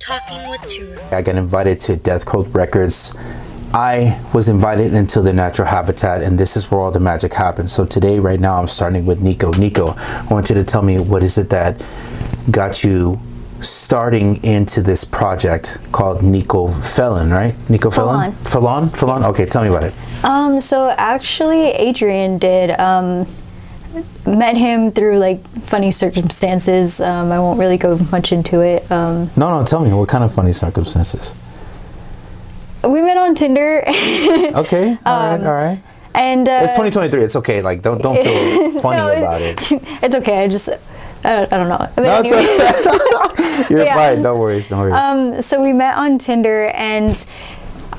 Talking with Turo. I got invited to Deathcvlt Records. I was invited into the natural habitat, and this is where all the magic happens. So today, right now, I'm starting with Niko. Niko, I want you to tell me, what is it that got you starting into this project called Niko Felan, right? Niko Felan? Felan? Okay, tell me about it. So actually, Adrian did. Met him through like funny circumstances. I won't really go much into it. No, tell me, what kind of funny circumstances? We met on Tinder. Okay, all right. And it's 2023. It's okay. Like, don't feel funny about it. It's okay. I don't know. But No, anyway. You're fine. Don't worry. So we met on Tinder, and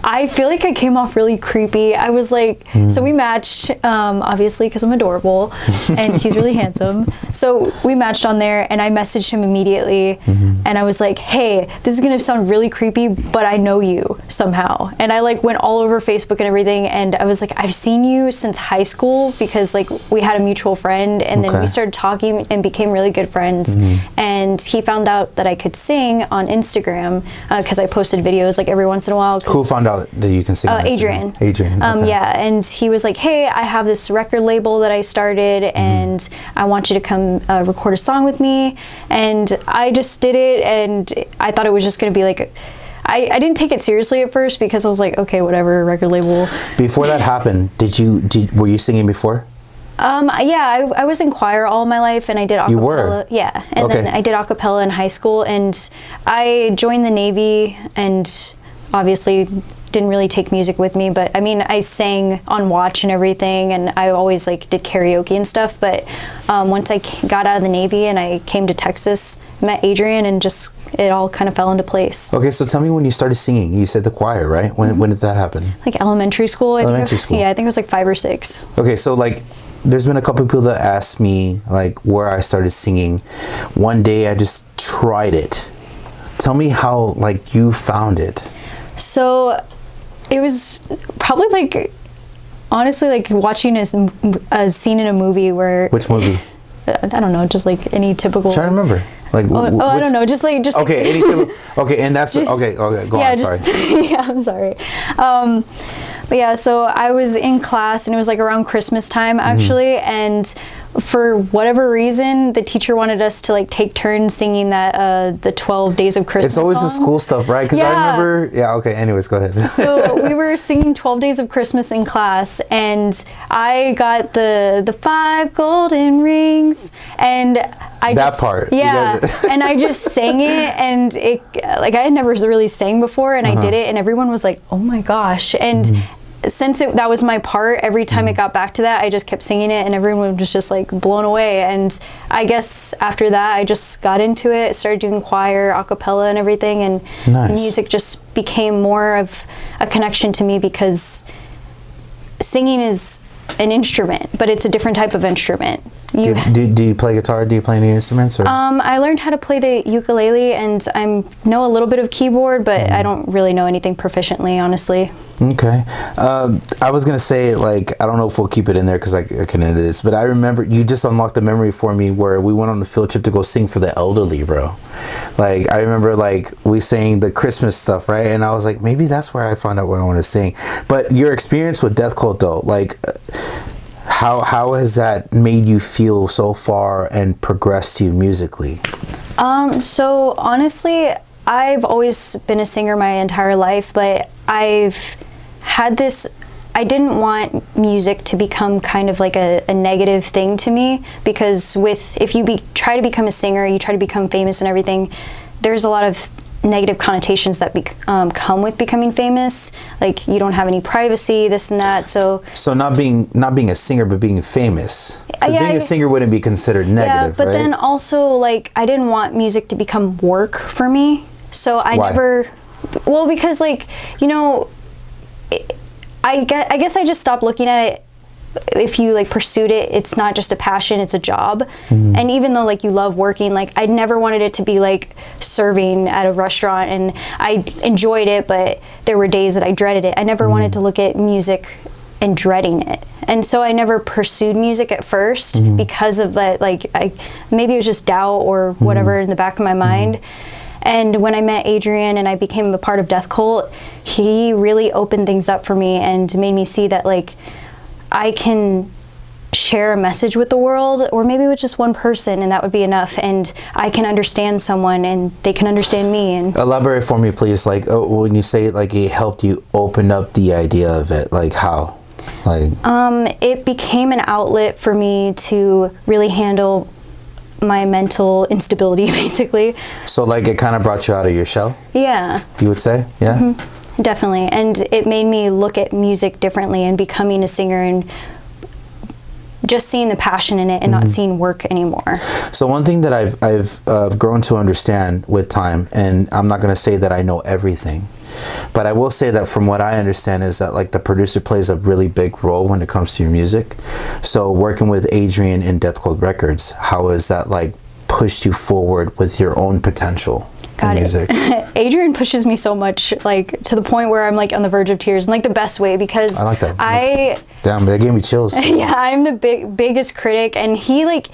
I feel like I came off really creepy. I was like, so we matched, obviously, because I'm adorable, and he's really handsome. So we matched on there, and I messaged him immediately, and I was like, hey, this is gonna sound really creepy, but I know you somehow. And I like went all over Facebook and everything, and I was like, I've seen you since high school, because like we had a mutual friend, and then we started talking and became really good friends. And he found out that I could sing on Instagram, because I posted videos like every once in a while. Who found out that you can sing? Adrian. Adrian. Okay. Yeah, and he was like, hey, I have this record label that I started, and I want you to come record a song with me. And I just did it, and I thought it was just going to be like, I didn't take it seriously at first, because I was like, okay, whatever, record label. Before that happened, were you singing before? Yeah, I was in choir all my life, and I did acapella. You were? Yeah, and then I did acapella in high school, and I joined the Navy, and obviously didn't really take music with me, but I mean, I sang on watch and everything, and I always like did karaoke and stuff. But once I got out of the Navy and I came to Texas, met Adrian, and just it all kind of fell into place. Okay, so tell me when you started singing. You said the choir, right? When did that happen? Like elementary school. Elementary school. Yeah, I think it was like 5 or 6. Okay, so like, there's been a couple people that asked me like where I started singing. One day I just tried it. Tell me how like you found it. So it was probably like, honestly, like watching a scene in a movie where... Which movie? I don't know, just like any typical... I'm trying to remember. Like, I don't know, just like... Okay, any typical... Okay, and that's... Okay, go on, sorry. Yeah, I'm sorry. But yeah, so I was in class, and it was like around Christmas time, actually, and for whatever reason, the teacher wanted us to like take turns singing that the 12 Days of Christmas It's always song. the school stuff, right? Because I remember... Yeah, okay, anyways, go ahead. So we were singing 12 Days of Christmas in class, and I got the 5 golden rings, and I that just... part. Yeah, and I just sang it, and it, like, I had never really sang before, and I did it, and everyone was like, oh my gosh, and... Since that was my part, every time it got back to that, I just kept singing it, and everyone was just like blown away. And I guess after that, I just got into it, started doing choir, a cappella, and everything, and music just became more of a connection to me, because singing is an instrument, but it's a different type of instrument. Do you play guitar? Do you play any instruments? Or? I learned how to play the ukulele, and I know a little bit of keyboard, but I don't really know anything proficiently, honestly. Okay. I was going to say, like, I don't know if we'll keep it in there because I can edit this, but I remember you just unlocked a memory for me where we went on a field trip to go sing for the elderly, bro. Like, I remember, like, we sang the Christmas stuff, right? And I was like, maybe that's where I found out what I want to sing. But your experience with Deathcvlt, though, like... How has that made you feel so far and progressed you musically? So honestly, I've always been a singer my entire life, but I've had this, I didn't want music to become kind of like a negative thing to me, because if you try to become a singer, you try to become famous and everything, there's a lot of negative connotations that come with becoming famous. Like, you don't have any privacy, this and that. So not being a singer, but being famous. Because being a singer wouldn't be considered negative, but right? then also, like, I didn't want music to become work for me. So I never... Well, because, like, you know, I guess I just stopped looking at it. If you like pursued it, it's not just a passion, it's a job. And even though like you love working, like I never wanted it to be like serving at a restaurant, and I enjoyed it, but there were days that I dreaded it. I never wanted to look at music and dreading it. And so I never pursued music at first because of that, like maybe it was just doubt or whatever in the back of my mind. And when I met Adrian and I became a part of Deathcvlt, he really opened things up for me and made me see that like I can share a message with the world, or maybe with just one person, and that would be enough, and I can understand someone and they can understand me. And elaborate for me, please. Like, when you say like it helped you open up the idea of it, like how? Like, it became an outlet for me to really handle my mental instability, basically. So like it kind of brought you out of your shell? Yeah. You would say? Yeah? Mm-hmm. Definitely. And it made me look at music differently and becoming a singer and just seeing the passion in it and not seeing work anymore. So one thing that I've grown to understand with time, and I'm not going to say that I know everything, but I will say that from what I understand is that like the producer plays a really big role when it comes to your music. So working with Adrian in Deathcvlt Records, how has that like pushed you forward with your own potential in music? Adrian pushes me so much, like to the point where I'm like on the verge of tears in like the best way, because I like that. Damn, that gave me chills. Yeah, I'm the biggest critic, and he like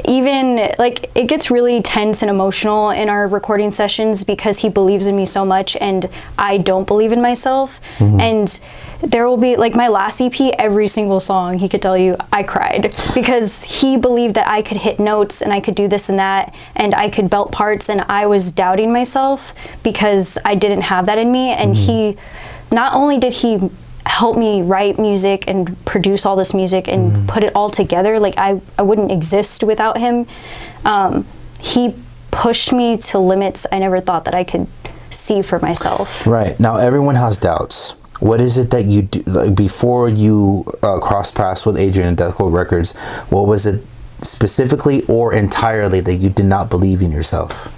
even like it gets really tense and emotional in our recording sessions because he believes in me so much and I don't believe in myself. And there will be like my last EP, every single song he could tell you I cried because he believed that I could hit notes and I could do this and that and I could belt parts, and I was doubting myself because I didn't have that in me. And he, not only did he help me write music and produce all this music and put it all together, like I wouldn't exist without him. He pushed me to limits I never thought that I could see for myself. Right. Now everyone has doubts. What is it that you do, like, before you cross paths with Adrian and Deathcvlt Records? What was it specifically or entirely that you did not believe in yourself?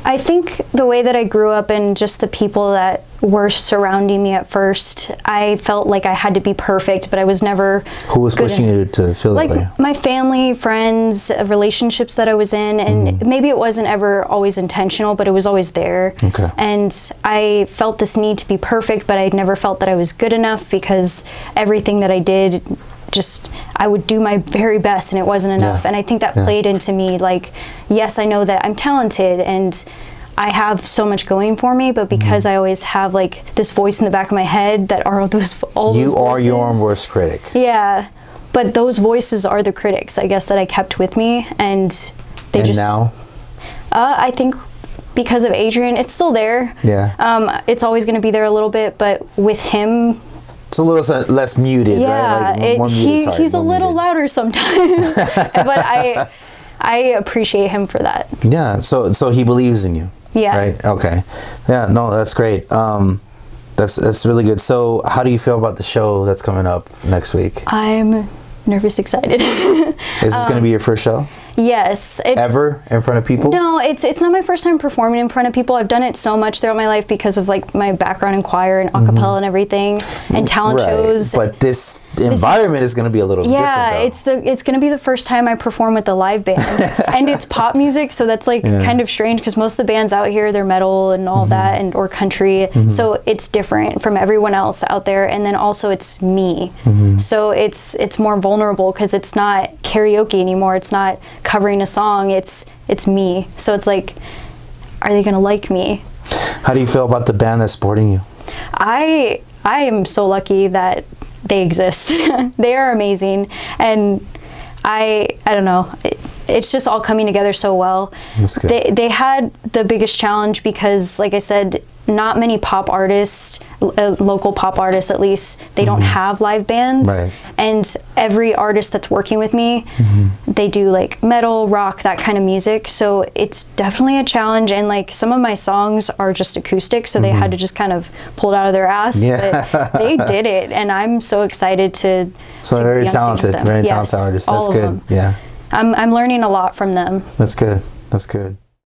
I think the way that I grew up and just the people that were surrounding me at first, I felt like I had to be perfect, but I was never. Who was pushing you to feel that way? Like my family, friends, relationships that I was in, and maybe it wasn't ever always intentional, but it was always there. Okay. And I felt this need to be perfect, but I never felt that I was good enough because everything that I did, just I would do my very best and it wasn't enough. And I think that played into me, like, yes, I know that I'm talented and I have so much going for me, but because I always have like this voice in the back of my head that are all those voices. You are your own worst critic. Yeah, but those voices are the critics, I guess, that I kept with me, and they and just. now? I think because of Adrian, it's still there. Yeah. It's always going to be there a little bit, but with him. It's a little less muted, right? Yeah, Like, he's a little louder sometimes, but I appreciate him for that. Yeah, so he believes in you. Yeah. Right. Okay. Yeah. No, that's great. That's really good. So, how do you feel about the show that's coming up next week? I'm nervous, excited. Is this going to be your first show? Yes. Ever in front of people? No, it's not my first time performing in front of people. I've done it so much throughout my life because of like my background in choir and a cappella and everything and talent shows. But this environment is going to be a little different, though. It's going to be the first time I perform with a live band. And it's pop music, so that's like kind of strange because most of the bands out here, they're metal and all that, and or country. So it's different from everyone else out there, and then also it's me. So it's more vulnerable because it's not karaoke anymore. It's not covering a song. It's me. So it's like, are they gonna like me? How do you feel about the band that's supporting you? I am so lucky that they exist. They are amazing, and I don't know, it's just all coming together so well. That's good. They had the biggest challenge because, like I said, not many pop artists, local pop artists at least, they don't have live bands. Right. And every artist that's working with me, they do like metal, rock, that kind of music. So it's definitely a challenge. And like some of my songs are just acoustic, so they had to just kind of pull it out of their ass. Yeah. But they did it, and I'm so excited to. So very talented, very talented artists. That's good. Yeah. I'm learning a lot from them. That's good. That's good.